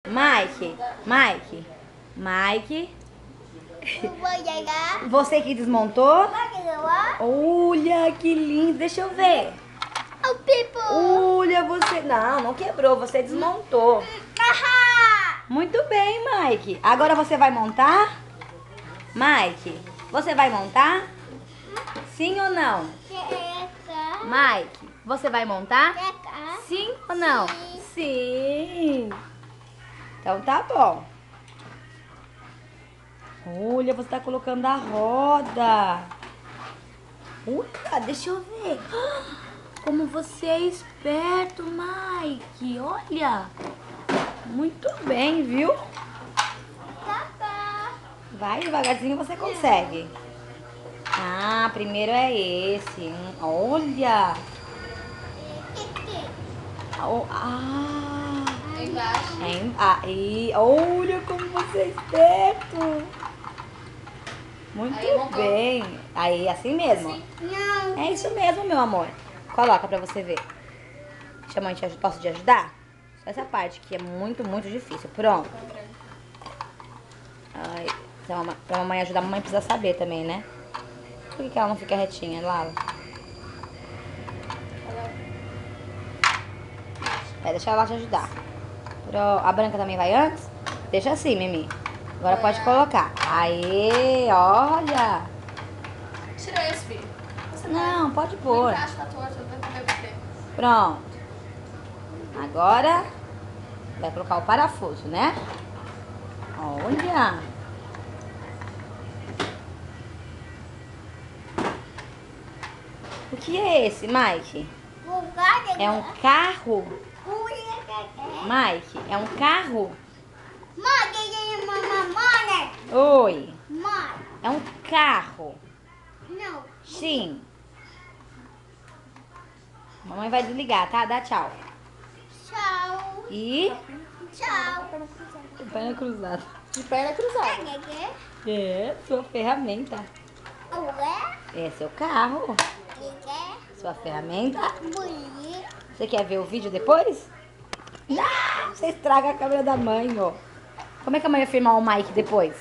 Mike. Você que desmontou? Olha, que lindo. Deixa eu ver. Olha, você... Não quebrou. Você desmontou. Muito bem, Mike. Agora você vai montar? Mike, você vai montar? Sim ou não? Mike, você vai montar? Sim ou não? Sim. Então tá bom. Olha, você tá colocando a roda. Olha, deixa eu ver. Como você é esperto, Mike. Olha. Muito bem, viu? Vai devagarzinho, você consegue. Ah, primeiro é esse. Olha. Aí, olha como você é esperto. Muito bem. Aí, assim mesmo. É isso mesmo, meu amor. Coloca pra você ver. Deixa a mãe posso te ajudar? Só essa parte que é muito difícil. Pronto. Ai, pra mamãe ajudar, a mamãe precisa saber também, né? Por que ela não fica retinha, Lala? Deixa ela te ajudar. A branca também vai antes? Deixa assim, Mimi. Agora pode colocar. Aê, olha. Tirou esse, filho. Não, pode pôr. Tá. Pronto. Agora vai colocar o parafuso, né? Olha. O que é esse, Mike? É um carro? Mike, é um carro? Oi. É um carro? Não. Sim. Mamãe vai desligar, tá? Dá tchau. Tchau. E... Tchau. Perna cruzada. De perna cruzada. É, sua ferramenta. É seu carro. Sua ferramenta. Você quer ver o vídeo depois? Não, você estraga a câmera da mãe, ó. Como é que a mãe vai filmar o Mike depois?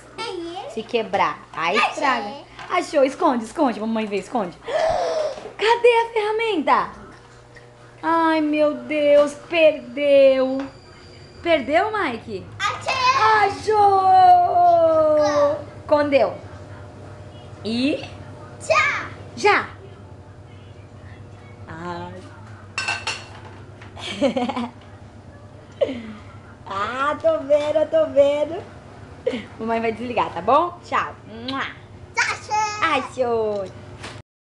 Se quebrar. Aí estraga. Achou, esconde. Mamãe vê, esconde. Cadê a ferramenta? Ai, meu Deus, perdeu. Perdeu, Mike? Achou! Escondeu. E? Já! Ai. Ah, tô vendo. Mamãe vai desligar, tá bom? Tchau. Achou!